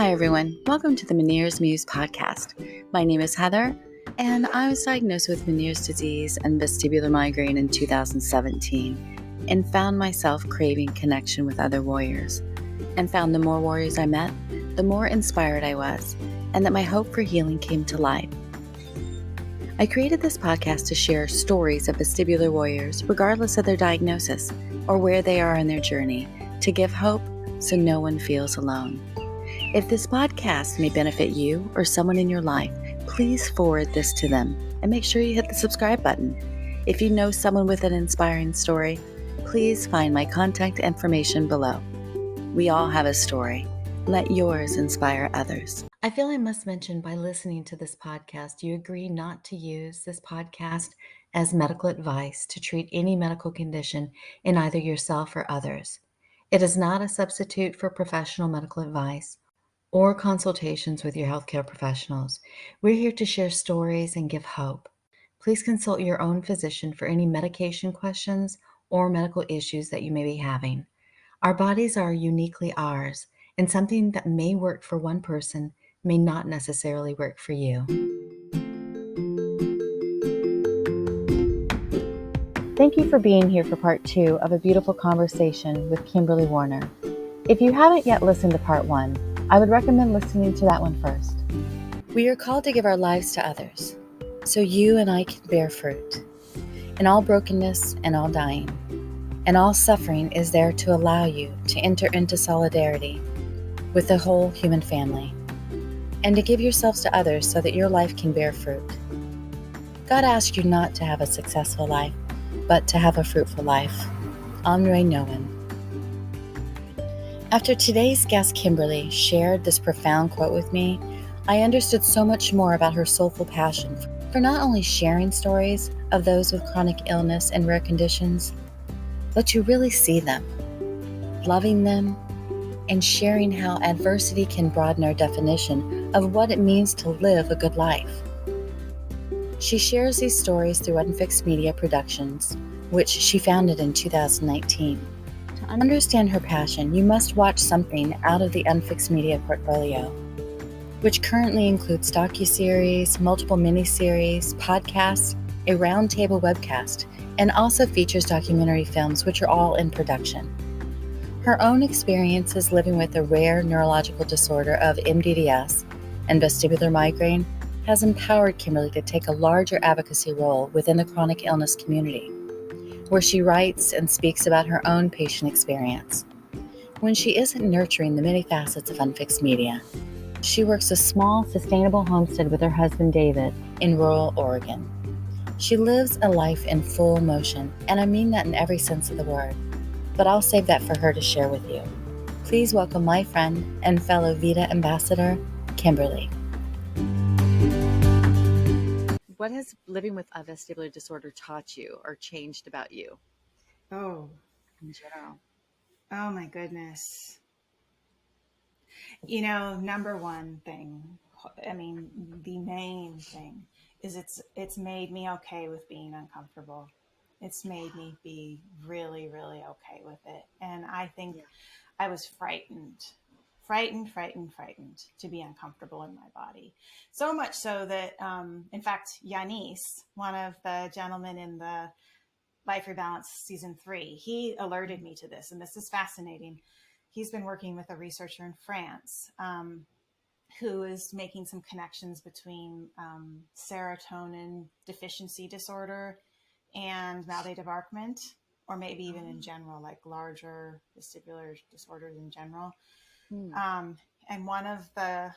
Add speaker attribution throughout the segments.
Speaker 1: Hi, everyone. Welcome to the Meniere's Muse podcast. My name is Heather, and I was diagnosed with Meniere's disease and vestibular migraine in 2017 and found myself craving connection with other warriors, and found the more warriors I met, the more inspired I was, and that my hope for healing came to light. I created this podcast to share stories of vestibular warriors, regardless of their diagnosis or where they are in their journey, to give hope so no one feels alone. If this podcast may benefit you or someone in your life, please forward this to them and make sure you hit the subscribe button. If you know someone with an inspiring story, please find my contact information below. We all have a story. Let yours inspire others. I feel I must mention, by listening to this podcast, you agree not to use this podcast as medical advice to treat any medical condition in either yourself or others. It is not a substitute for professional medical advice or consultations with your healthcare professionals. We're here to share stories and give hope. Please consult your own physician for any medication questions or medical issues that you may be having. Our bodies are uniquely ours, and something that may work for one person may not necessarily work for you. Thank you for being here for part 2 of a beautiful conversation with Kimberly Warner. If you haven't yet listened to part 1, I would recommend listening to that one first. We are called to give our lives to others, so you and I can bear fruit. In all brokenness and all dying, and all suffering is there to allow you to enter into solidarity with the whole human family, and to give yourselves to others so that your life can bear fruit. God asks you not to have a successful life, but to have a fruitful life. Henri Nouwen. After today's guest Kimberly shared this profound quote with me, I understood so much more about her soulful passion for not only sharing stories of those with chronic illness and rare conditions, but to really see them, loving them, and sharing how adversity can broaden our definition of what it means to live a good life. She shares these stories through UnFixed Media Productions, which she founded in 2019. To understand her passion, you must watch something out of the UnFixed Media portfolio, which currently includes docu-series, multiple mini-series, podcasts, a roundtable webcast, and also features documentary films, which are all in production. Her own experiences living with a rare neurological disorder of MdDS and vestibular migraine has empowered Kimberly to take a larger advocacy role within the chronic illness community, where she writes and speaks about her own patient experience. When she isn't nurturing the many facets of UnFixed Media, she works a small, sustainable homestead with her husband David in rural Oregon. She lives a life in full motion, and I mean that in every sense of the word, but I'll save that for her to share with you. Please welcome my friend and fellow VITA ambassador, Kimberly. What has living with a vestibular disorder taught you or changed about you?
Speaker 2: Oh,
Speaker 1: In general.
Speaker 2: oh my goodness. Number one thing, the main thing is it's made me okay with being uncomfortable. It's made me be really, really okay with it. And I think I was frightened to be uncomfortable in my body. So much so that, in fact, Yanis, one of the gentlemen in the Life Rebalance season 3, he alerted me to this, and this is fascinating. He's been working with a researcher in France who is making some connections between serotonin deficiency disorder and Debarquement, or maybe even in general, like larger vestibular disorders in general. And one of the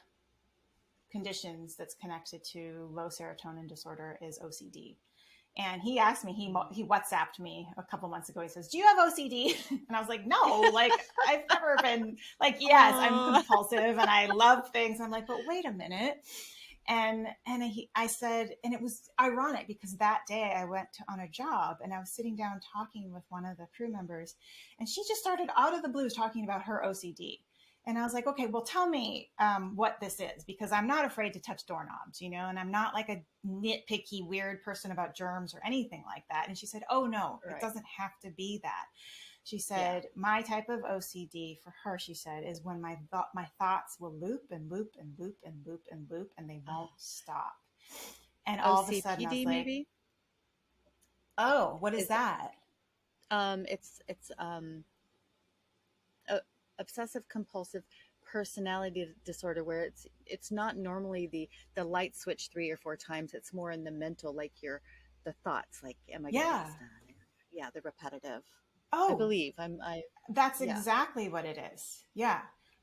Speaker 2: conditions that's connected to low serotonin disorder is OCD. And he asked me, he WhatsApped me a couple months ago. He says, "Do you have OCD?" And I was like, "No, like I've never been like, yes, I'm compulsive and I love things." I'm like, "But wait a minute." And I said, and it was ironic because that day I went on a job and I was sitting down talking with one of the crew members, and she just started out of the blues talking about her OCD. And I was like, "Okay, well, tell me what this is, because I'm not afraid to touch doorknobs, and I'm not like a nitpicky, weird person about germs or anything like that." And she said, "Oh, no, It doesn't have to be that." She said, my type of OCD for her, she said, is when my thoughts will loop and loop and loop and loop and loop, and they won't stop. And all of a sudden I was
Speaker 3: OCPD
Speaker 2: like,
Speaker 3: maybe?
Speaker 2: oh, what is that?
Speaker 3: It's obsessive compulsive personality disorder, where it's not normally the light switch 3 or 4 times. It's more in the mental, like the thoughts, like, am I going to get this done? Yeah, the repetitive. I
Speaker 2: Oh,
Speaker 3: believe
Speaker 2: that's
Speaker 3: yeah.
Speaker 2: exactly what it is. Yeah.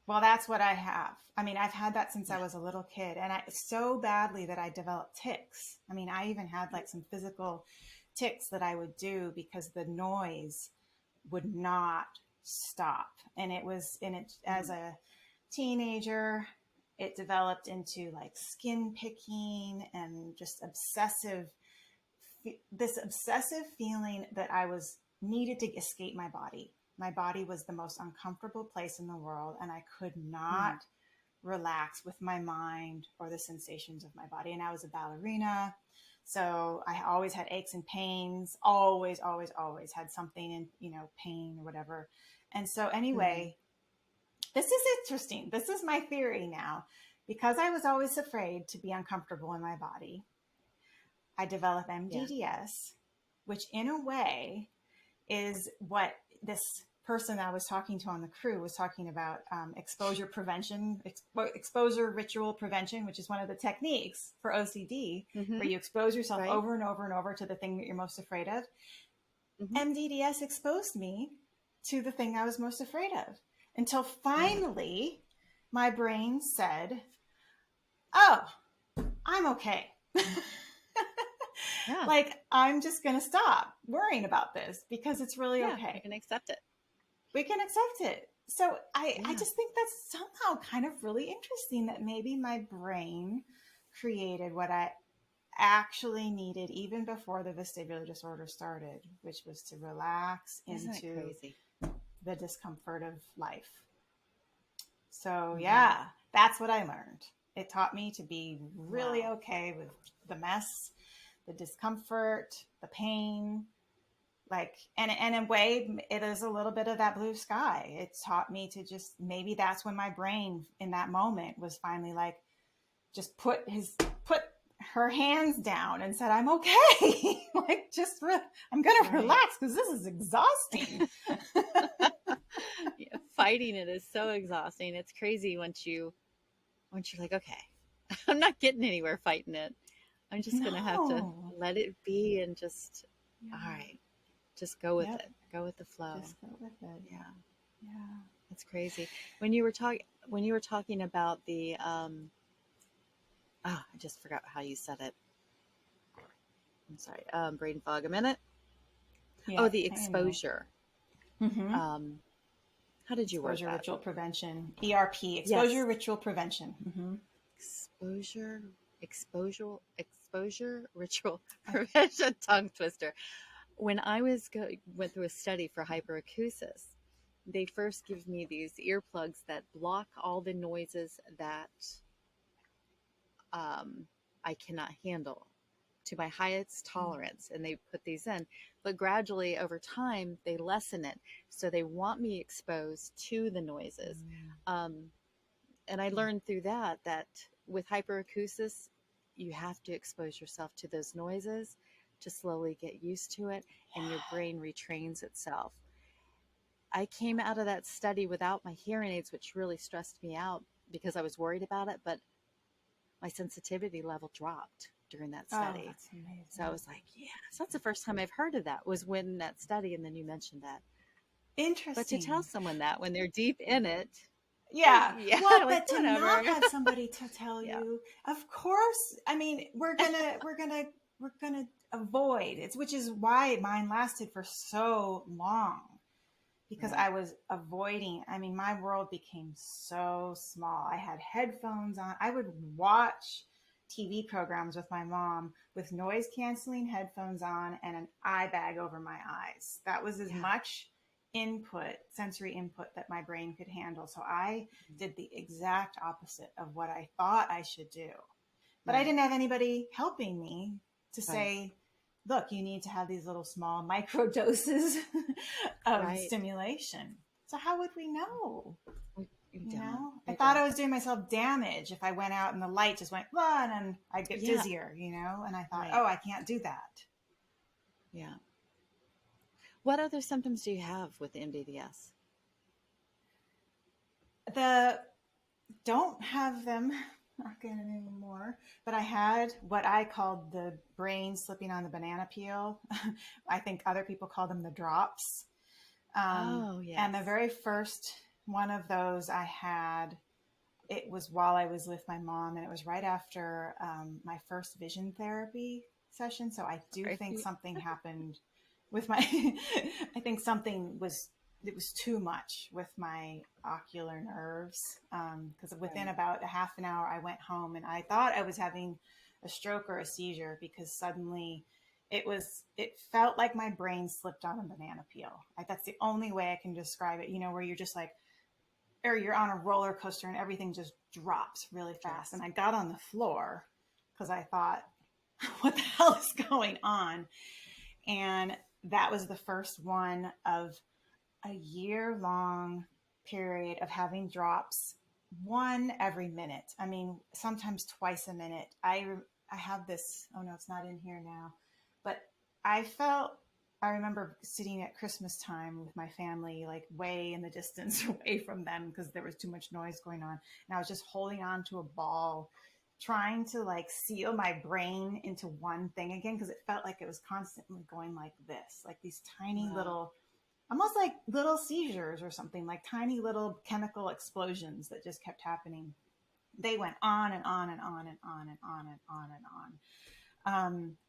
Speaker 2: Well, that's what I have. I mean, I've had that since I was a little kid, and so badly that I developed tics. I mean, I even had like some physical tics that I would do because the noise would not stop. And as a teenager, it developed into like skin picking and just this obsessive feeling that I was needed to escape my body. My body was the most uncomfortable place in the world, and I could not relax with my mind or the sensations of my body. And I was a ballerina, so I always had aches and pains, always had something in, pain or whatever. And so anyway, this is interesting. This is my theory now. Because I was always afraid to be uncomfortable in my body, I developed MdDS, which in a way is what this person I was talking to on the crew was talking about, exposure prevention, exposure ritual prevention, which is one of the techniques for OCD, where you expose yourself over and over and over to the thing that you're most afraid of. MdDS exposed me to the thing I was most afraid of, until finally my brain said, oh, I'm okay. Like, I'm just going to stop worrying about this because it's really okay.
Speaker 3: We can accept it.
Speaker 2: We can accept it. So I just think that's somehow kind of really interesting that maybe my brain created what I actually needed even before the vestibular disorder started, which was to relax into the discomfort of life. So that's what I learned. It taught me to be really okay with the mess, the discomfort, the pain, like, and in a way, it is a little bit of that blue sky. It taught me to just, maybe that's when my brain in that moment was finally like, just put her hands down and said, I'm okay. Like, I'm going to relax because this is exhausting.
Speaker 3: Fighting it is so exhausting. It's crazy once you're like, okay, I'm not getting anywhere fighting it. I'm just going to have to let it be and just, all right, just go with it. Go with the flow.
Speaker 2: Just go with it.
Speaker 3: Yeah. That's crazy. When you were talking about the, I just forgot how you said it. I'm sorry. Brain fog a minute.
Speaker 2: Yeah,
Speaker 3: the exposure. How did you word that?
Speaker 2: Exposure ritual prevention. ERP. Exposure ritual prevention. Exposure ritual prevention. Tongue twister.
Speaker 3: When I went through a study for hyperacusis, they first give me these earplugs that block all the noises that I cannot handle to my highest tolerance, and they put these in. But gradually over time, they lessen it. So they want me exposed to the noises. And I learned through that with hyperacusis, you have to expose yourself to those noises to slowly get used to it, and your brain retrains itself. I came out of that study without my hearing aids, which really stressed me out because I was worried about it, but my sensitivity level dropped during that study.
Speaker 2: Oh, that's amazing.
Speaker 3: So I was like, so that's the first time I've heard of that, was when that study, and then you mentioned that.
Speaker 2: Interesting.
Speaker 3: But to tell someone that when they're deep in it.
Speaker 2: Well,
Speaker 3: like,
Speaker 2: but to not have somebody to tell you, of course, I mean, we're gonna avoid, which is why mine lasted for so long, because I was avoiding. I mean, my world became so small. I had headphones on. I would watch TV programs with my mom with noise canceling headphones on and an eye bag over my eyes. That was as much sensory input that my brain could handle. So I did the exact opposite of what I thought I should do. But I didn't have anybody helping me to say, look, you need to have these little small micro doses of
Speaker 3: Right.
Speaker 2: stimulation. So how would we know?
Speaker 3: You
Speaker 2: know, I
Speaker 3: don't.
Speaker 2: thought I was doing myself damage if I went out and the light just went, blah, and then I'd get
Speaker 3: Yeah.
Speaker 2: dizzier, you know, and I thought,
Speaker 3: Right.
Speaker 2: oh, I can't do that.
Speaker 3: Yeah. What other symptoms do you have with MdDS?
Speaker 2: Don't have them not getting anymore, but I had what I called the brain slipping on the banana peel. I think other people call them the drops.
Speaker 3: Oh, yes.
Speaker 2: And the very first one of those I had, it was while I was with my mom, and it was right after my first vision therapy session. So I do think something happened with my, I think it was too much with my ocular nerves. Because within about a half an hour, I went home and I thought I was having a stroke or a seizure, because suddenly it felt like my brain slipped on a banana peel. That's the only way I can describe it, you know, where you're just like, or you're on a roller coaster and everything just drops really fast. And I got on the floor because I thought, what the hell is going on? And that was the first one of a year-long period of having drops, one every minute. I mean, sometimes twice a minute. I have this, oh no, it's not in here now, but I remember sitting at Christmas time with my family, like way in the distance away from them because there was too much noise going on. And I was just holding on to a ball, trying to like seal my brain into one thing again, because it felt like it was constantly going like this, like these tiny little, almost like little seizures or something, like tiny little chemical explosions that just kept happening. They went on and on and on and on and on and on and on.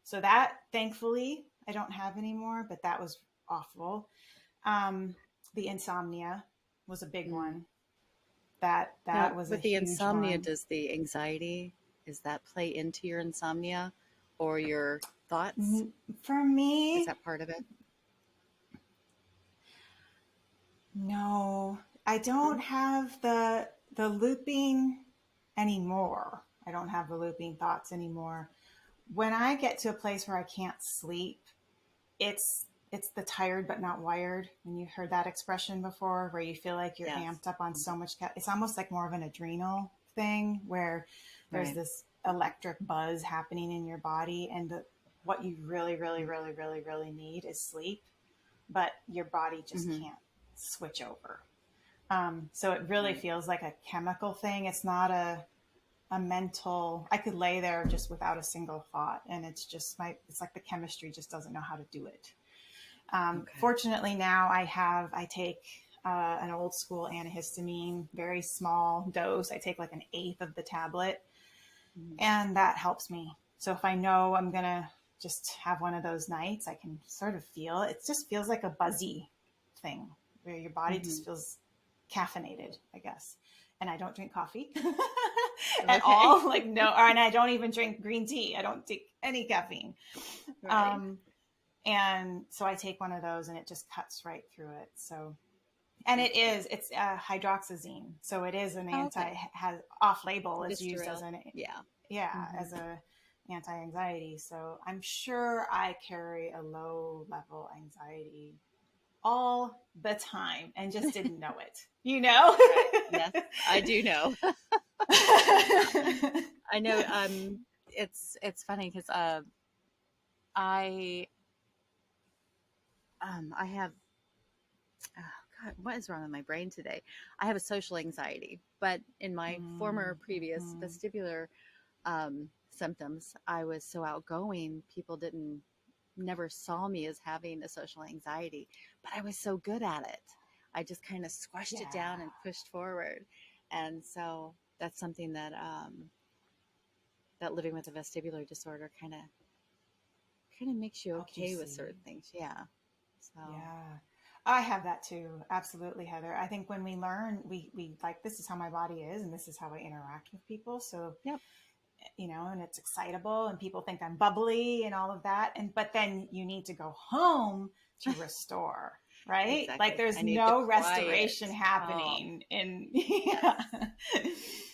Speaker 2: So that, thankfully, I don't have anymore, but that was awful. The insomnia was a big one. That
Speaker 3: now,
Speaker 2: was
Speaker 3: with
Speaker 2: a
Speaker 3: the
Speaker 2: huge
Speaker 3: insomnia,
Speaker 2: one.
Speaker 3: does the anxiety, does that play into your insomnia or your thoughts?
Speaker 2: For me,
Speaker 3: is that part of it?
Speaker 2: No, I don't have the looping anymore. I don't have the looping thoughts anymore. When I get to a place where I can't sleep, it's the tired but not wired. And you've heard that expression before, where you feel like you're amped up on so much. It's almost like more of an adrenal thing, where there's this electric buzz happening in your body, and what you really, really, really, really, really need is sleep, but your body just can't switch over. So it really feels like a chemical thing. It's not a mental. I could lay there just without a single thought, and it's just it's like the chemistry just doesn't know how to do it. Fortunately, now I take an old school antihistamine, very small dose. I take like an eighth of the tablet, and that helps me. So if I know I'm gonna just have one of those nights, I can sort of feel it. It just feels like a buzzy thing, where your body just feels caffeinated, I guess. And I don't drink coffee at all. Like no, and I don't even drink green tea. I don't take any caffeine. And so I take one of those, and it just cuts right through it. So, and it's hydroxyzine. So it is an has off-label. It's used as an as a anti-anxiety. So I'm sure I carry a low level anxiety all the time and just didn't know it, you know?
Speaker 3: Yes, I do know. I know. It's funny because I have, oh God, what is wrong with my brain today? I have a social anxiety, but in my former previous vestibular symptoms, I was so outgoing, people never saw me as having a social anxiety, but I was so good at it. I just kind of squashed it down and pushed forward. And so that's something that, that living with a vestibular disorder kind of makes you okay with certain things. Yeah. So.
Speaker 2: Yeah, I have that too. Absolutely, Heather. I think when we learn, we like, this is how my body is, and this is how I interact with people. So, you know, and it's excitable, and people think I'm bubbly and all of that. But then you need to go home to restore, right?
Speaker 3: Exactly.
Speaker 2: Like there's no restoration happening in,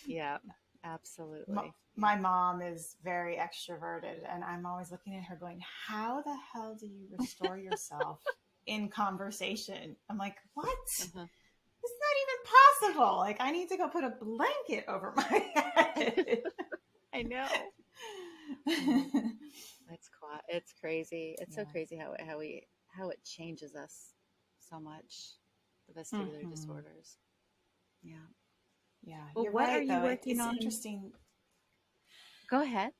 Speaker 3: Yeah, Absolutely.
Speaker 2: My mom is very extroverted, and I'm always looking at her going, how the hell do you restore yourself in conversation? I'm like, what?
Speaker 3: Uh-huh.
Speaker 2: It's not even possible. Like, I need to go put a blanket over my head.
Speaker 3: I know. It's crazy. It's so crazy how it changes us so much. The vestibular disorders. Yeah.
Speaker 2: Yeah.
Speaker 3: Well,
Speaker 2: You're
Speaker 3: what are
Speaker 2: right,
Speaker 3: you
Speaker 2: though.
Speaker 3: working
Speaker 2: It's
Speaker 3: on?
Speaker 2: interesting.
Speaker 3: Go ahead.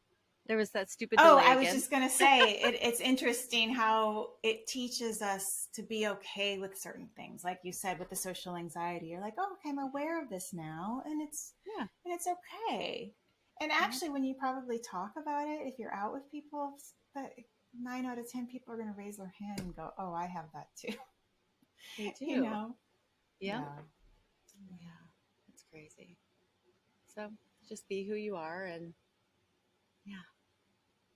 Speaker 3: There was that stupid
Speaker 2: Oh,
Speaker 3: delay
Speaker 2: I was
Speaker 3: again.
Speaker 2: just going to say it's interesting how it teaches us to be okay with certain things. Like you said, with the social anxiety, you're like, oh, okay, I'm aware of this now, and it's okay. And actually, when you probably talk about it, if you're out with people, that 9 out of 10 people are going to raise their hand and go, oh, I have that too.
Speaker 3: They do.
Speaker 2: You know?
Speaker 3: Yeah. Yeah. It's crazy. So just be who you are, and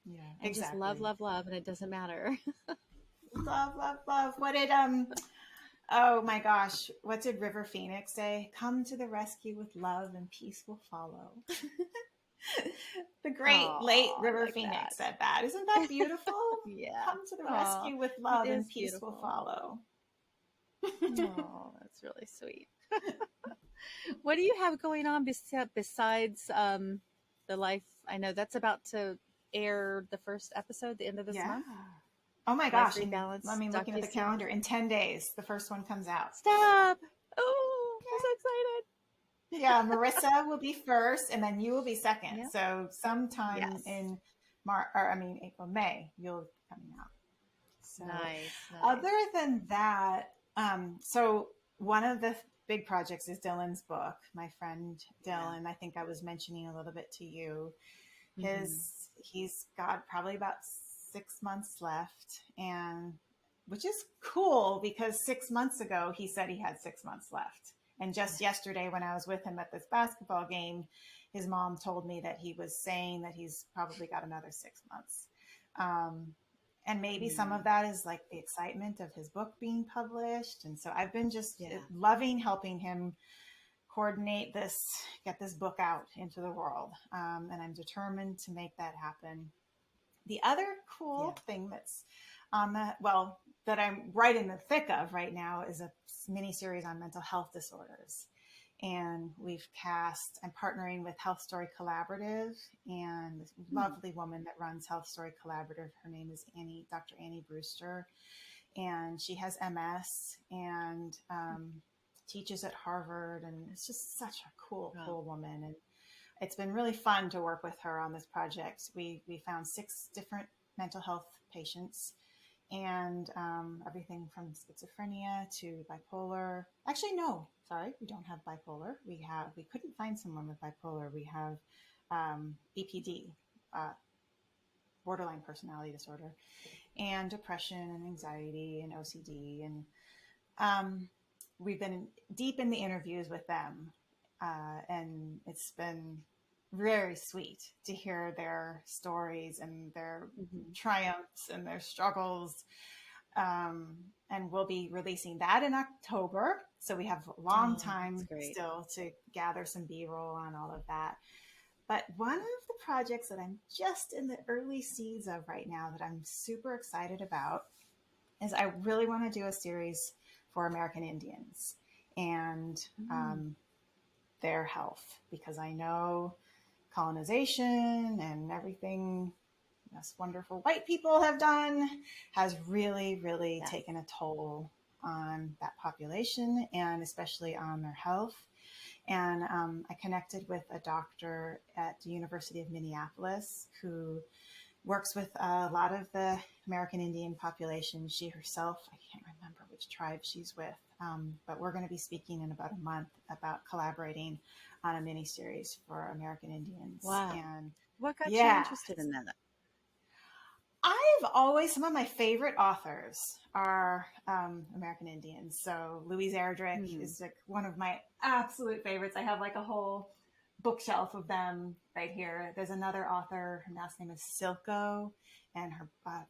Speaker 3: and
Speaker 2: exactly.
Speaker 3: just love, and it doesn't matter.
Speaker 2: Love. What did oh my gosh, what did River Phoenix say? Come to the rescue with love and peace will follow. The great late
Speaker 3: Oh, I
Speaker 2: River
Speaker 3: like
Speaker 2: Phoenix
Speaker 3: that.
Speaker 2: said that. Isn't that beautiful?
Speaker 3: Yeah.
Speaker 2: Come to the
Speaker 3: Oh,
Speaker 2: rescue with
Speaker 3: it
Speaker 2: love and
Speaker 3: is
Speaker 2: peace will
Speaker 3: beautiful.
Speaker 2: follow.
Speaker 3: Oh, that's really sweet. What do you have going on besides the life? I know that's about to air the first episode, the end of this
Speaker 2: Yeah.
Speaker 3: month.
Speaker 2: Oh my
Speaker 3: Life
Speaker 2: gosh. And I
Speaker 3: Rebalance
Speaker 2: mean, looking at the
Speaker 3: docu-series.
Speaker 2: calendar, in 10 days, the first one comes out.
Speaker 3: Stop! Oh, I'm so excited.
Speaker 2: Yeah, Marissa will be first, and then you will be second.
Speaker 3: Yep.
Speaker 2: So sometime
Speaker 3: Yes.
Speaker 2: in April, May, you'll be coming out. So
Speaker 3: Nice.
Speaker 2: other than that, so one of the big projects is Dylan's book. My friend Dylan, I think I was mentioning a little bit to you. He's got probably about 6 months left, and which is cool because 6 months ago he said he had 6 months left. And just yesterday when I was with him at this basketball game, his mom told me that he was saying that he's probably got another 6 months. And maybe some of that is like the excitement of his book being published. And so I've been just loving helping him coordinate this, get this book out into the world. And I'm determined to make that happen. The other cool thing that's on that I'm right in the thick of right now is a mini series on mental health disorders. And I'm partnering with Health Story Collaborative and this lovely woman that runs Health Story Collaborative. Her name is Dr. Annie Brewster, and she has MS and teaches at Harvard. And it's just such a cool woman. And it's been really fun to work with her on this project. We found 6 different mental health patients, and everything from schizophrenia to bipolar. Actually, no, sorry, we don't have bipolar. We couldn't find someone with bipolar. We have BPD, borderline personality disorder, and depression and anxiety and OCD. And we've been deep in the interviews with them, and it's been very sweet to hear their stories and their triumphs and their struggles. And we'll be releasing that in October. So we have a long time still to gather some B-roll on all of that. But one of the projects that I'm just in the early seeds of right now that I'm super excited about is I really want to do a series for American Indians and their health, because I know colonization and everything us wonderful white people have done has really, really taken a toll on that population and especially on their health. And I connected with a doctor at the University of Minneapolis who works with a lot of the American Indian population. She herself, I can't remember which tribe she's with, but we're going to be speaking in about a month about collaborating on a mini series for American Indians.
Speaker 3: Wow.
Speaker 2: And
Speaker 3: what got you interested in that?
Speaker 2: Some of my favorite authors are American Indians. So Louise Erdrich is like one of my absolute favorites. I have like a whole bookshelf of them right here. There's another author, her last name is Silko, and her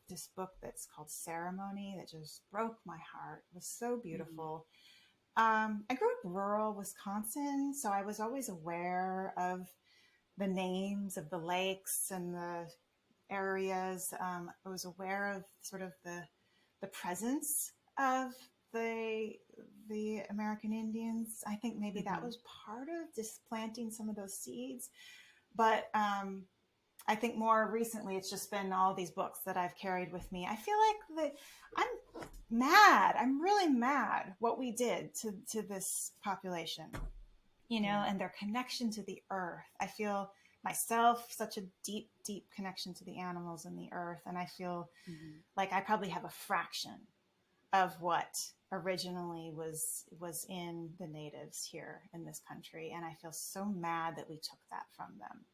Speaker 2: this book that's called Ceremony that just broke my heart. It was so beautiful. I grew up rural Wisconsin, so I was always aware of the names of the lakes and the areas. I was aware of sort of the presence of the American Indians. I think maybe that was part of just planting some of those seeds. But I think more recently, it's just been all these books that I've carried with me. I feel like that I'm mad. I'm really mad what we did to this population, and their connection to the earth. I feel myself such a deep, deep connection to the animals and the earth. And I feel like I probably have a fraction of what originally was in the natives here in this country. And I feel so mad that we took that from them.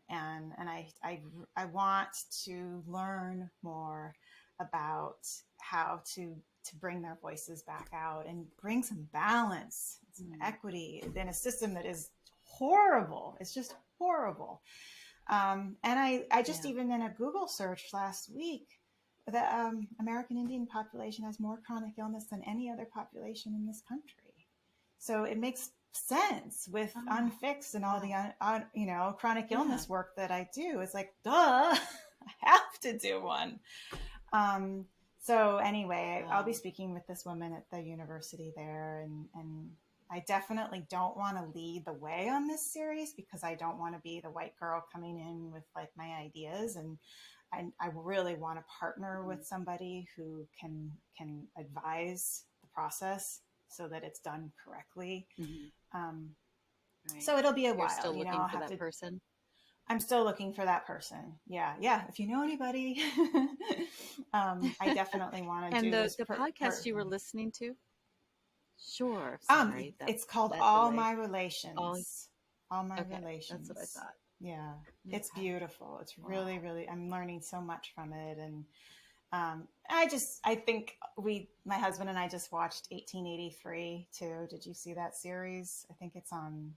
Speaker 2: And I want to learn more about how to bring their voices back out and bring some balance, some equity in a system that is horrible. It's just horrible. And I just even in a Google search last week, the American Indian population has more chronic illness than any other population in this country. So it makes sense with UnFixed and all the chronic illness work that I do. It's like, duh, I have to do one. So anyway, I'll be speaking with this woman at the university there, and I definitely don't want to lead the way on this series because I don't want to be the white girl coming in with like my ideas, and I really want to partner with somebody who can advise the process so that it's done correctly. So it'll be a while.
Speaker 3: You're still looking for that person?
Speaker 2: I'm still looking for that person. Yeah. If you know anybody, I definitely want to do this.
Speaker 3: And the podcast you were listening to? Sure.
Speaker 2: Sorry, it's called All My Relations. All My Relations.
Speaker 3: That's what I thought.
Speaker 2: Yeah. It's beautiful. It's really, really, I'm learning so much from it. And I think my husband and I just watched 1883 too. Did you see that series? I think it's on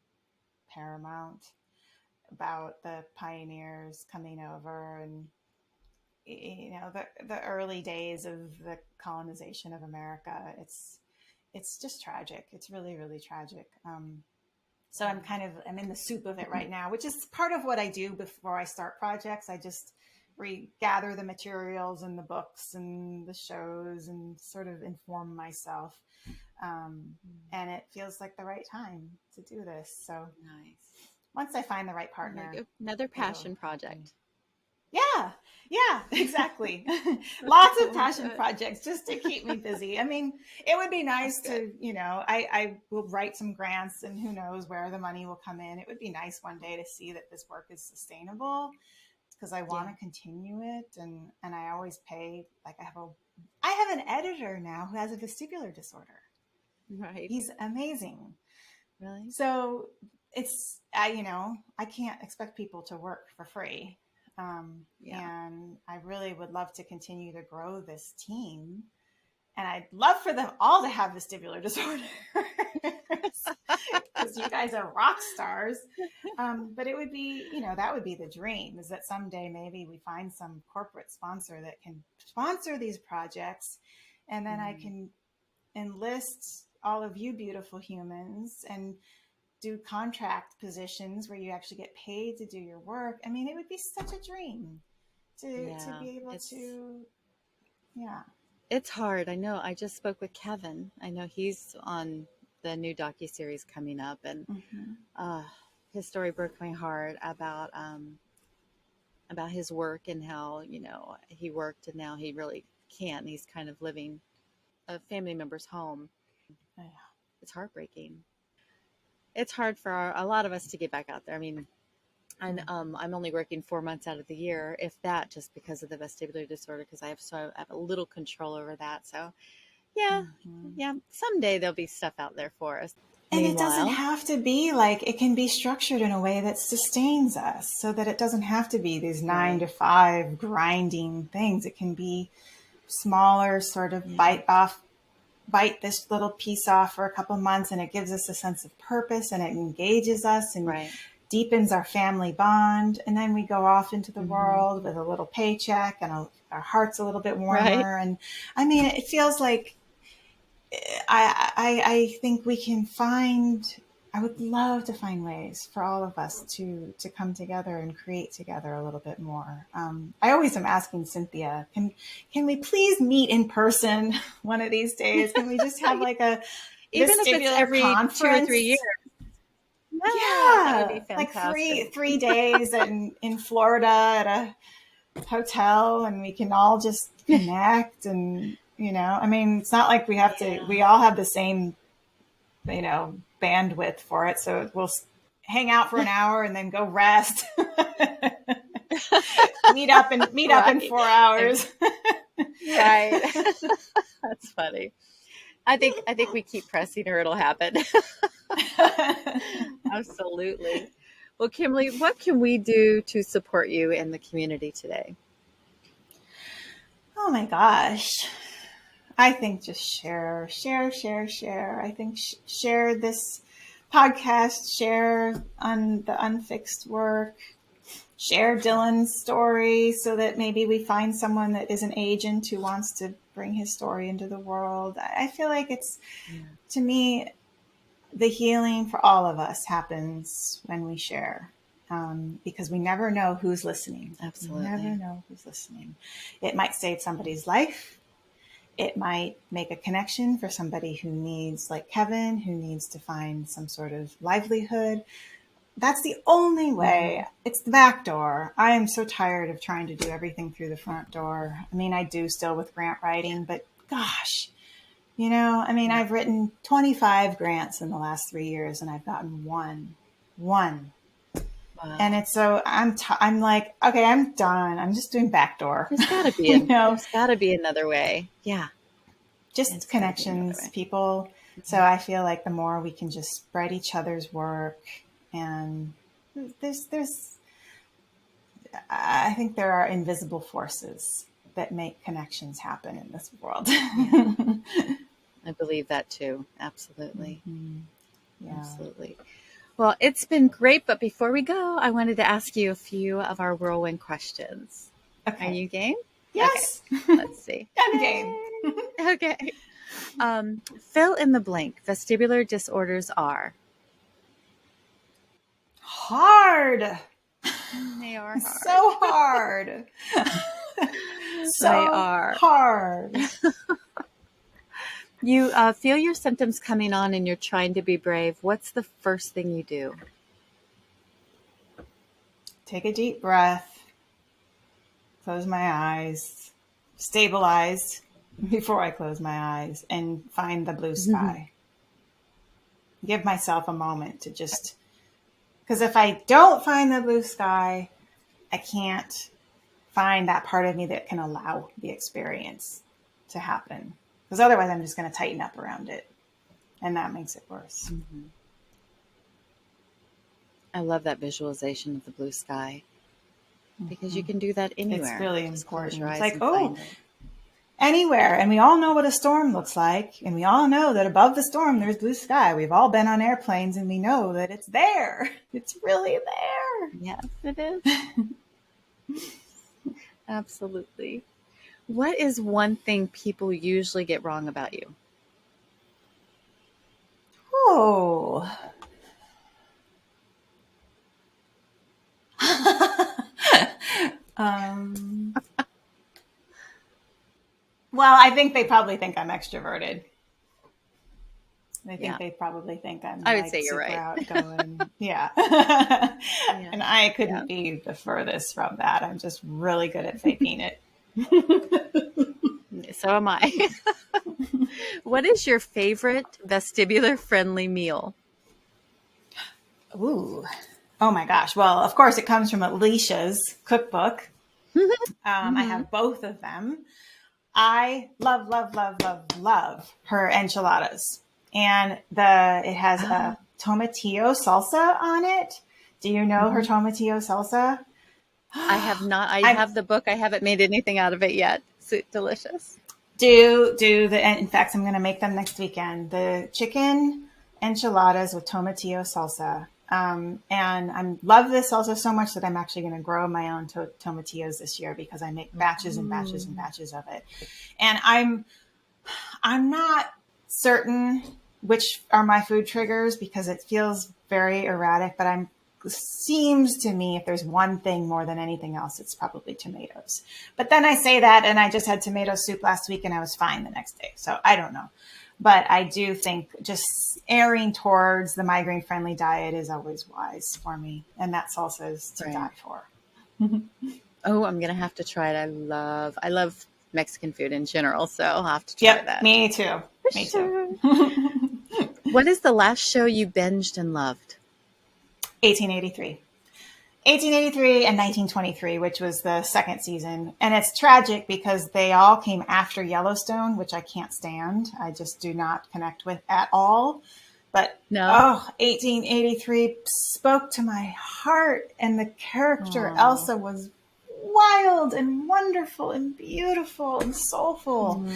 Speaker 2: Paramount, about the pioneers coming over and, the early days of the colonization of America. It's just tragic. It's really, really tragic. So I'm in the soup of it right now, which is part of what I do before I start projects. I just gather the materials and the books and the shows and sort of inform myself. And it feels like the right time to do this. So
Speaker 3: nice.
Speaker 2: Once I find the right partner.
Speaker 3: Another passion project.
Speaker 2: Yeah, exactly. Lots of passion projects just to keep me busy. I mean, it would be nice to, I will write some grants and who knows where the money will come in. It would be nice one day to see that this work is sustainable because I want to continue it. And I always pay, like I have an editor now who has a vestibular disorder.
Speaker 3: Right.
Speaker 2: He's amazing.
Speaker 3: Really?
Speaker 2: So it's, I can't expect people to work for free. And I really would love to continue to grow this team. And I'd love for them all to have vestibular disorders because you guys are rock stars. But it would be, that would be the dream, is that someday maybe we find some corporate sponsor that can sponsor these projects. And then I can enlist all of you beautiful humans and do contract positions where you actually get paid to do your work. I mean, it would be such a dream to be able to,
Speaker 3: It's hard. I know. I just spoke with Kevin. I know he's on the new docu-series coming up, and his story broke my heart about his work and how, he worked and now he really can't. He's kind of living a family member's home.
Speaker 2: Yeah.
Speaker 3: It's heartbreaking. It's hard for a lot of us to get back out there. I mean, and I'm only working 4 months out of the year, if that, just because of the vestibular disorder, because I have a little control over that. So, someday there'll be stuff out there for us.
Speaker 2: And it doesn't have to be like, it can be structured in a way that sustains us, so that it doesn't have to be these 9 to 5 grinding things. It can be smaller, sort of bite this little piece off for a couple months, and it gives us a sense of purpose, and it engages us and deepens our family bond. And then we go off into the world with a little paycheck and our heart's a little bit warmer. And I mean, it feels like I think we can find I would love to find ways for all of us to come together and create together a little bit more. I always am asking Cynthia, can we please meet in person one of these days? Can we just have like a
Speaker 3: Even if it's
Speaker 2: vestibular
Speaker 3: every
Speaker 2: conference?
Speaker 3: 2 or 3 years. Yeah, that would be
Speaker 2: like
Speaker 3: fantastic.
Speaker 2: three days in Florida at a hotel, and we can all just connect. And I mean, it's not like we have to. We all have the same, bandwidth for it. So we'll hang out for an hour and then go rest. meet up in 4 hours.
Speaker 3: Right. That's funny. I think we keep pressing or it'll happen. Absolutely. Well, Kimberly, what can we do to support you in the community today?
Speaker 2: Oh my gosh. I think just share. I think share this podcast, share on the UnFixed work, share Dylan's story so that maybe we find someone that is an agent who wants to bring his story into the world. I feel like it's, to me, the healing for all of us happens when we share. Because we never know who's listening.
Speaker 3: Absolutely.
Speaker 2: We never know who's listening. It might save somebody's life. It might make a connection for somebody who needs, like Kevin, who needs to find some sort of livelihood. That's the only way. It's the back door. I am so tired of trying to do everything through the front door. I mean, I do still with grant writing, but gosh, I've written 25 grants in the last 3 years and I've gotten one. Wow. And it's so I'm like, okay, I'm done. I'm just doing backdoor.
Speaker 3: There's got to be there's got to be another way. Yeah.
Speaker 2: Just connections, people. Mm-hmm. So I feel like the more we can just spread each other's work, and I think there are invisible forces that make connections happen in this world.
Speaker 3: Yeah. I believe that too. Absolutely.
Speaker 2: Mm-hmm. Yeah.
Speaker 3: Absolutely. Well, it's been great, but before we go, I wanted to ask you a few of our whirlwind questions.
Speaker 2: Okay.
Speaker 3: Are you game?
Speaker 2: Yes.
Speaker 3: Okay. Let's see.
Speaker 2: I'm game.
Speaker 3: Okay. Fill in the blank. Vestibular disorders are?
Speaker 2: Hard.
Speaker 3: They are hard.
Speaker 2: So hard. So
Speaker 3: they are
Speaker 2: hard.
Speaker 3: You feel your symptoms coming on and you're trying to be brave. What's the first thing you do?
Speaker 2: Take a deep breath. Close my eyes. Stabilize before I close my eyes and find the blue sky. Mm-hmm. Give myself a moment to just, because if I don't find the blue sky, I can't find that part of me that can allow the experience to happen. Because otherwise I'm just going to tighten up around it. And that makes it worse.
Speaker 3: Mm-hmm. I love that visualization of the blue sky. Because you can do that anywhere.
Speaker 2: It's really important. It's like,
Speaker 3: oh,
Speaker 2: anywhere. And we all know what a storm looks like. And we all know that above the storm, there's blue sky. We've all been on airplanes and we know that it's there. It's really there.
Speaker 3: Yes, it is. Absolutely. What is one thing people usually get wrong about you?
Speaker 2: Oh. Well, I think they probably think I'm extroverted. I think they probably think I'm
Speaker 3: I would say you're right.
Speaker 2: Outgoing. Yeah. And I couldn't be the furthest from that. I'm just really good at faking it.
Speaker 3: So am I. What is your favorite vestibular friendly meal?
Speaker 2: Ooh. Oh my gosh. Well, of course it comes from Alicia's cookbook. I have both of them. I love her enchiladas. And it has a tomatillo salsa on it. Do you know her tomatillo salsa?
Speaker 3: I have not. I have the book. I haven't made anything out of it yet. It's delicious.
Speaker 2: In fact, I'm going to make them next weekend. The chicken enchiladas with tomatillo salsa. And I love this salsa so much that I'm actually going to grow my own tomatillos this year because I make batches and batches and batches of it. And I'm not certain which are my food triggers because it feels very erratic, but seems to me if there's one thing more than anything else, it's probably tomatoes. But then I say that and I just had tomato soup last week and I was fine the next day. So I don't know. But I do think just erring towards the migraine friendly diet is always wise for me. And that salsa is to die for.
Speaker 3: Oh, I'm going to have to try it. I love Mexican food in general, so I'll have to try that.
Speaker 2: Me too. Me too.
Speaker 3: What is the last show you binged and loved?
Speaker 2: 1883. 1883 and 1923, which was the second season. And it's tragic because they all came after Yellowstone, which I can't stand. I just do not connect with at all. But 1883 spoke to my heart, and the character Elsa was wild and wonderful and beautiful and soulful.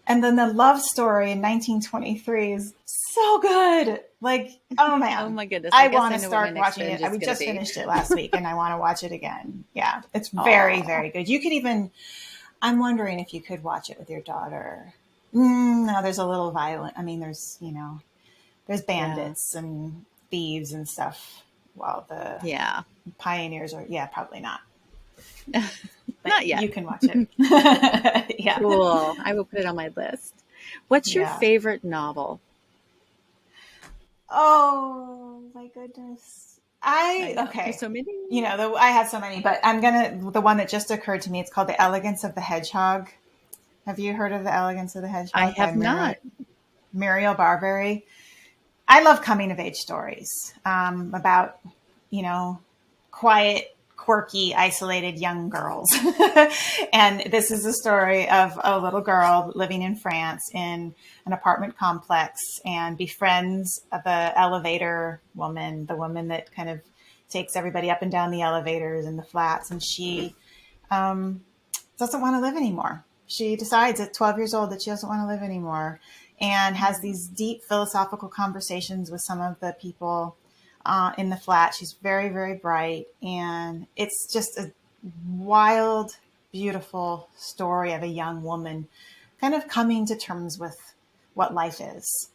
Speaker 2: And then the love story in 1923 is so good. Like, oh man.
Speaker 3: Oh my goodness.
Speaker 2: I want to start watching it. We just finished it last week and I want to watch it again. Yeah. It's very, very good. You could even, I'm wondering if you could watch it with your daughter. No, there's a little violent. I mean, there's bandits and thieves and stuff. While the pioneers are, probably not.
Speaker 3: Not yet.
Speaker 2: You can watch it. Yeah.
Speaker 3: Cool. I will put it on my list. What's your favorite novel?
Speaker 2: Oh my goodness.
Speaker 3: There's so many.
Speaker 2: I have so many, but the one that just occurred to me, it's called The Elegance of the Hedgehog. Have you heard of The Elegance of the Hedgehog?
Speaker 3: I have not.
Speaker 2: Muriel Barberry. I love coming of age stories, about, quiet, quirky, isolated young girls. And this is a story of a little girl living in France in an apartment complex and befriends the elevator woman, the woman that kind of takes everybody up and down the elevators and the flats. And she doesn't want to live anymore. She decides at 12 years old that she doesn't want to live anymore and has these deep philosophical conversations with some of the people in the flat. She's very, very bright. And it's just a wild, beautiful story of a young woman kind of coming to terms with what life is.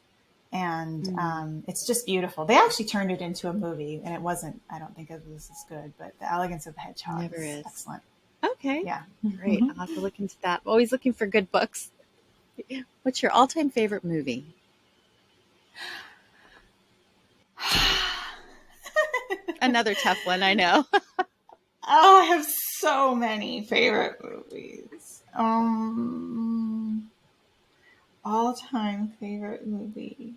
Speaker 2: And it's just beautiful. They actually turned it into a movie and I don't think it was as good, but The Elegance of the Hedgehog is excellent.
Speaker 3: Okay.
Speaker 2: Yeah.
Speaker 3: Great. I'll have to look into that. I'm always looking for good books. What's your all-time favorite movie? Another tough one, I know.
Speaker 2: I have so many favorite movies. All-time favorite movie.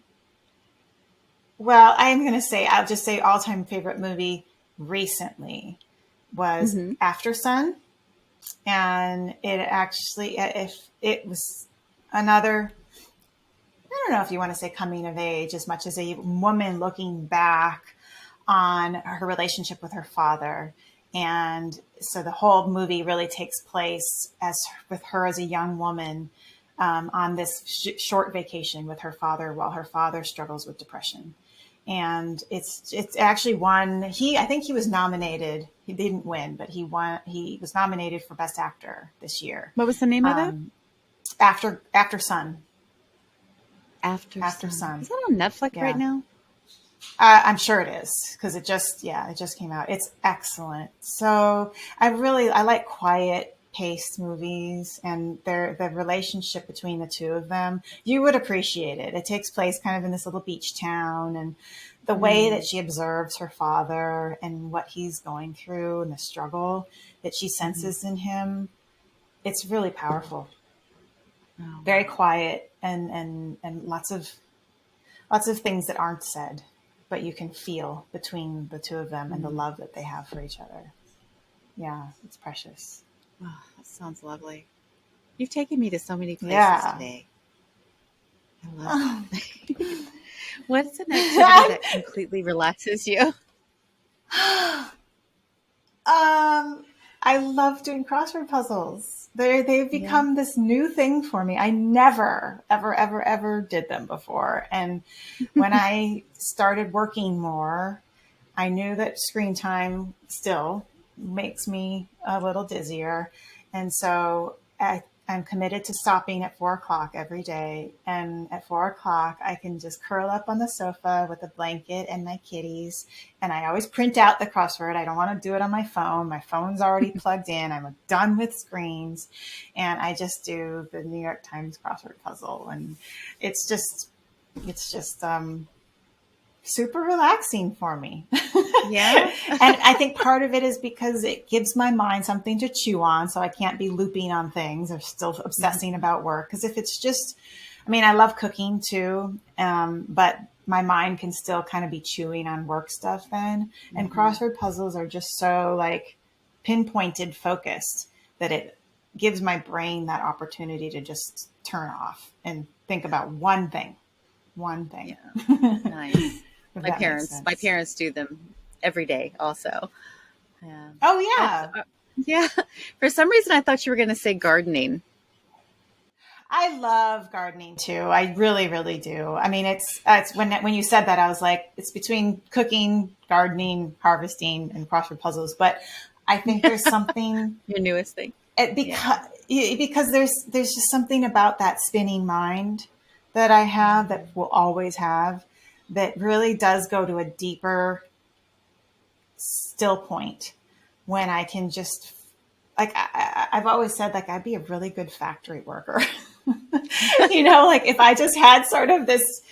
Speaker 2: Well, I'll just say all-time favorite movie recently was After Sun. And it actually, if it was another, I don't know if you want to say coming of age as much as a woman looking back on her relationship with her father. And so the whole movie really takes place with her as a young woman on this short vacation with her father while her father struggles with depression. And it's actually won. I think he was nominated. He didn't win, but he won. He was nominated for Best Actor this year.
Speaker 3: What was the name of it?
Speaker 2: After Sun.
Speaker 3: After
Speaker 2: Sun.
Speaker 3: Is that on Netflix right now?
Speaker 2: I'm sure it is because it just came out. It's excellent. So I like quiet paced movies and the relationship between the two of them. You would appreciate it. It takes place kind of in this little beach town, and the way that she observes her father and what he's going through and the struggle that she senses in him. It's really powerful. Oh. Very quiet and lots of things that aren't said, but you can feel between the two of them and the love that they have for each other. Yeah, it's precious.
Speaker 3: Oh, that sounds lovely. You've taken me to so many places today. I love it. What's an activity that completely relaxes you?
Speaker 2: I love doing crossword puzzles. They've become this new thing for me. I never, ever, ever, ever did them before. And when I started working more, I knew that screen time still makes me a little dizzier. And so I'm committed to stopping at 4 o'clock every day. And at 4 o'clock, I can just curl up on the sofa with a blanket and my kitties. And I always print out the crossword. I don't want to do it on my phone. My phone's already plugged in. I'm done with screens. And I just do the New York Times crossword puzzle. And it's just super relaxing for me.
Speaker 3: Yeah.
Speaker 2: And I think part of it is because it gives my mind something to chew on, so I can't be looping on things or still obsessing about work. Because if it's just, I mean, I love cooking too, but my mind can still kind of be chewing on work stuff then. And crossword puzzles are just so like pinpointed, focused, that it gives my brain that opportunity to just turn off and think about one thing.
Speaker 3: Yeah. Nice.
Speaker 2: If
Speaker 3: My
Speaker 2: that makes sense.
Speaker 3: parents do them every day also. Yeah.
Speaker 2: Oh yeah.
Speaker 3: Yeah. For some reason, I thought you were going to say gardening.
Speaker 2: I love gardening too. I really, really do. I mean, it's when you said that, I was like, it's between cooking, gardening, harvesting, and crossword puzzles. But I think there's something
Speaker 3: Your newest thing.
Speaker 2: because there's just something about that spinning mind that I have, that will always have, that really does go to a deeper still point when I can just, like, I've always said, like, I'd be a really good factory worker. Like if I just had sort of this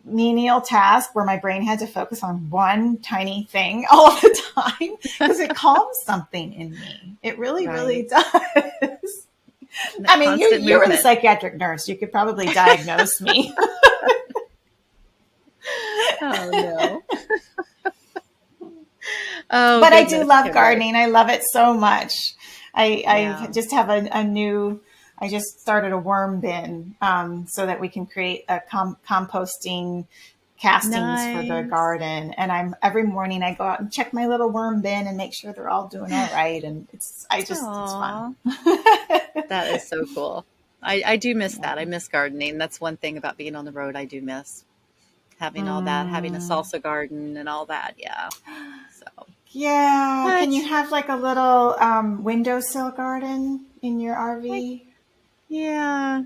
Speaker 2: menial task where my brain had to focus on one tiny thing all of the time, because it calms something in me. It really, really does. I mean, you were the psychiatric nurse. You could probably diagnose me.
Speaker 3: Oh, no.
Speaker 2: But I do love gardening. I love it so much. I just have I just started a worm bin so that we can create a composting castings for the garden. And every morning I go out and check my little worm bin and make sure they're all doing all right. And it's fun.
Speaker 3: That is so cool. I do miss that. I miss gardening. That's one thing about being on the road I do miss. Having all that, having a salsa garden and all that. Yeah. So.
Speaker 2: Yeah. Can you have like a little windowsill garden in your RV?
Speaker 3: Yeah.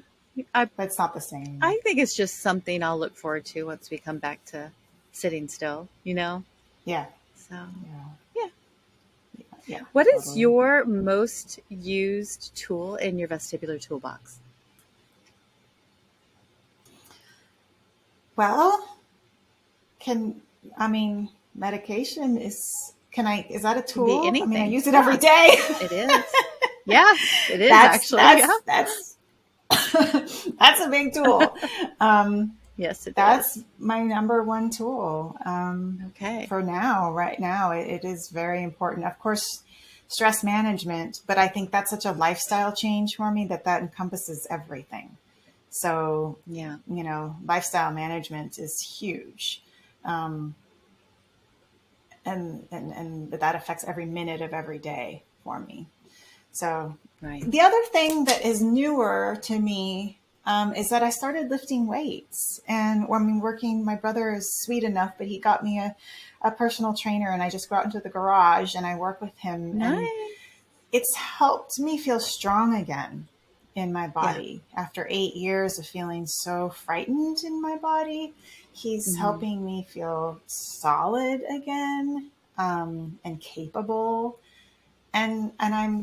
Speaker 2: But it's not the same.
Speaker 3: I think it's just something I'll look forward to once we come back to sitting still,
Speaker 2: Yeah.
Speaker 3: So,
Speaker 2: yeah.
Speaker 3: What is your most used tool in your vestibular toolbox?
Speaker 2: Well, medication is that a tool? I mean, I use it every day.
Speaker 3: It is. Yeah, it is actually.
Speaker 2: That's a big tool.
Speaker 3: Yes,
Speaker 2: that's my number one tool.
Speaker 3: Okay.
Speaker 2: For now, right now, it is very important. Of course, stress management, but I think that's such a lifestyle change for me that encompasses everything. So, lifestyle management is huge. And that affects every minute of every day for me. So the other thing that is newer to me is that I started lifting weights. And my brother is sweet enough, but he got me a personal trainer, and I just go out into the garage and I work with him.
Speaker 3: Nice.
Speaker 2: And it's helped me feel strong again in my body. After 8 years of feeling so frightened in my body. He's helping me feel solid again, and capable. And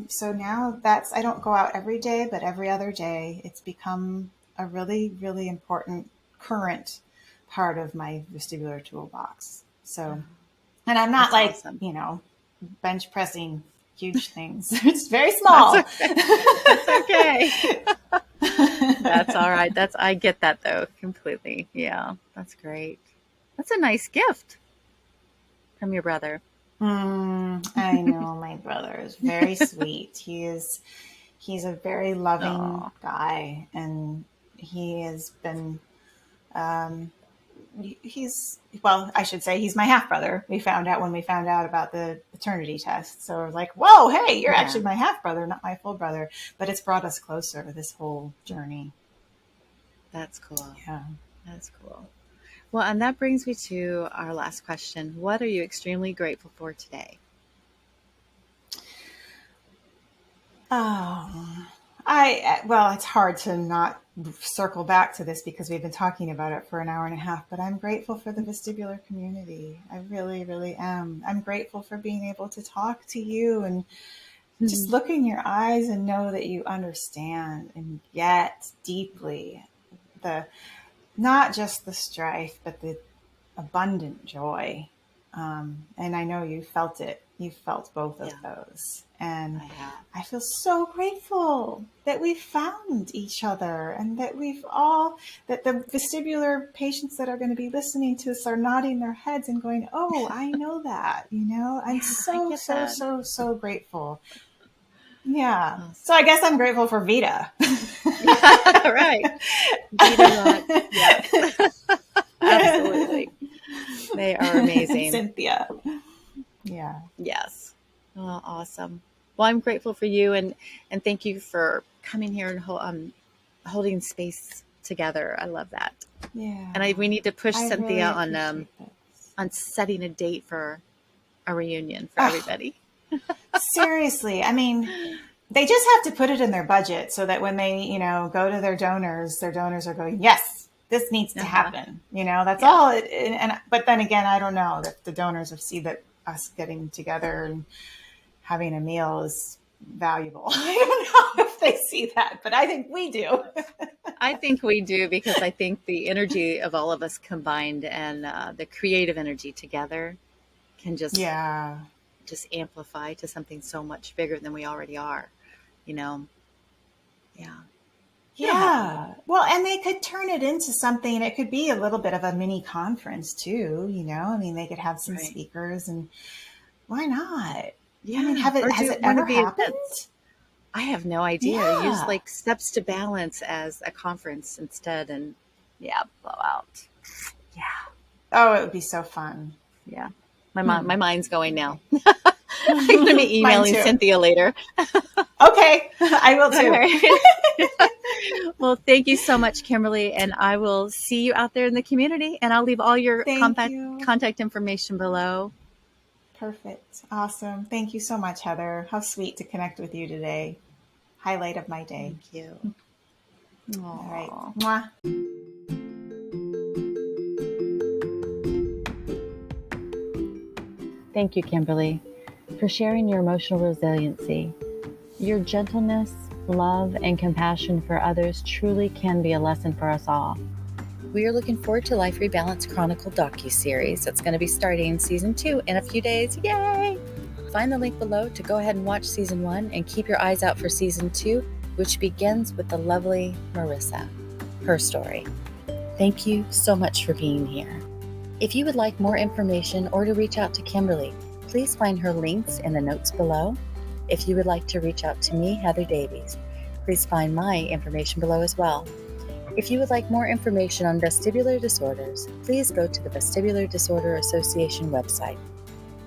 Speaker 2: so now I don't go out every day, but every other day. It's become a really, really important current part of my vestibular toolbox. So, and I'm not awesome. Bench pressing huge things. It's very small.
Speaker 3: That's okay. That's all right. I get that though, completely. Yeah, that's great. That's a nice gift from your brother.
Speaker 2: I know, my brother is very sweet. He's a very loving guy, and he has been, I should say he's my half brother. We found out when we found out about the paternity test. So we're like, whoa, hey, you're actually my half brother, not my full brother. But it's brought us closer this whole journey.
Speaker 3: That's cool.
Speaker 2: Yeah.
Speaker 3: That's cool. Well, and that brings me to our last question. What are you extremely grateful for today?
Speaker 2: Oh, Well, it's hard to not circle back to this because we've been talking about it for an hour and a half, but I'm grateful for the vestibular community. I really, really am. I'm grateful for being able to talk to you and just look in your eyes and know that you understand and get deeply not just the strife, but the abundant joy. And I know you felt it. You felt both of those. And I feel so grateful that we found each other and that that the vestibular patients that are going to be listening to us are nodding their heads and going, oh, I know that, I'm so grateful. Yeah. Awesome. So I guess I'm grateful for Vita.
Speaker 3: Right. Vita rock. Yes. Absolutely. They are amazing.
Speaker 2: Cynthia. Yeah.
Speaker 3: Yes. Oh, awesome. Well, I'm grateful for you and thank you for coming here and holding space together. I love that.
Speaker 2: Yeah.
Speaker 3: And we need to push Cynthia really on setting a date for a reunion for everybody.
Speaker 2: Seriously. I mean, they just have to put it in their budget so that when they, go to their donors are going, yes, this needs to happen. That's all. But then again, I don't know that the donors see that us getting together and having a meal is valuable. I don't know if they see that, but I think we do.
Speaker 3: I think we do because I think the energy of all of us combined and the creative energy together can just amplify to something so much bigger than we already are, Yeah.
Speaker 2: Yeah. Well, and they could turn it into something. It could be a little bit of a mini conference too, I mean, they could have some speakers and why not?
Speaker 3: Yeah.
Speaker 2: I mean, has it ever happened?
Speaker 3: I have no idea. Use like Steps to Balance as a conference instead and blow out. Yeah.
Speaker 2: Oh, it would be so fun.
Speaker 3: Yeah. My mind's going now. I'm going to be emailing Cynthia later.
Speaker 2: Okay. I will too.
Speaker 3: Right. Well, thank you so much, Kimberly. And I will see you out there in the community. And I'll leave all your contact information below.
Speaker 2: Perfect. Awesome. Thank you so much, Heather. How sweet to connect with you today. Highlight of my day.
Speaker 3: Thank you. Aww.
Speaker 2: All right. Mwah.
Speaker 1: Thank you, Kimberly, for sharing your emotional resiliency. Your gentleness, love, and compassion for others truly can be a lesson for us all. We are looking forward to Life Rebalance Chronicle docu-series that's going to be starting Season 2 in a few days. Yay! Find the link below to go ahead and watch Season 1 and keep your eyes out for Season 2, which begins with the lovely Marissa, her story. Thank you so much for being here. If you would like more information or to reach out to Kimberly, please find her links in the notes below. If you would like to reach out to me, Heather Davies, please find my information below as well. If you would like more information on vestibular disorders, please go to the Vestibular Disorder Association website.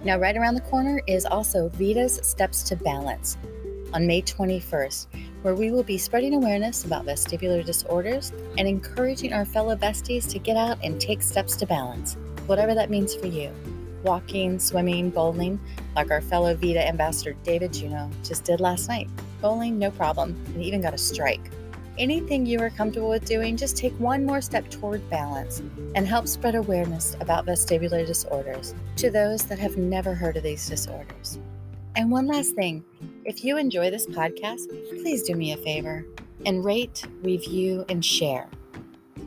Speaker 1: Now, right around the corner is also Vita's Steps to Balance on May 21st, where we will be spreading awareness about vestibular disorders and encouraging our fellow besties to get out and take steps to balance, whatever that means for you. Walking, swimming, bowling, like our fellow Vita ambassador David Juno just did last night. Bowling, no problem, and even got a strike. Anything you are comfortable with doing, just take one more step toward balance and help spread awareness about vestibular disorders to those that have never heard of these disorders. And one last thing, if you enjoy this podcast, please do me a favor and rate, review, and share.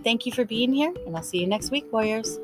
Speaker 1: Thank you for being here, and I'll see you next week, warriors.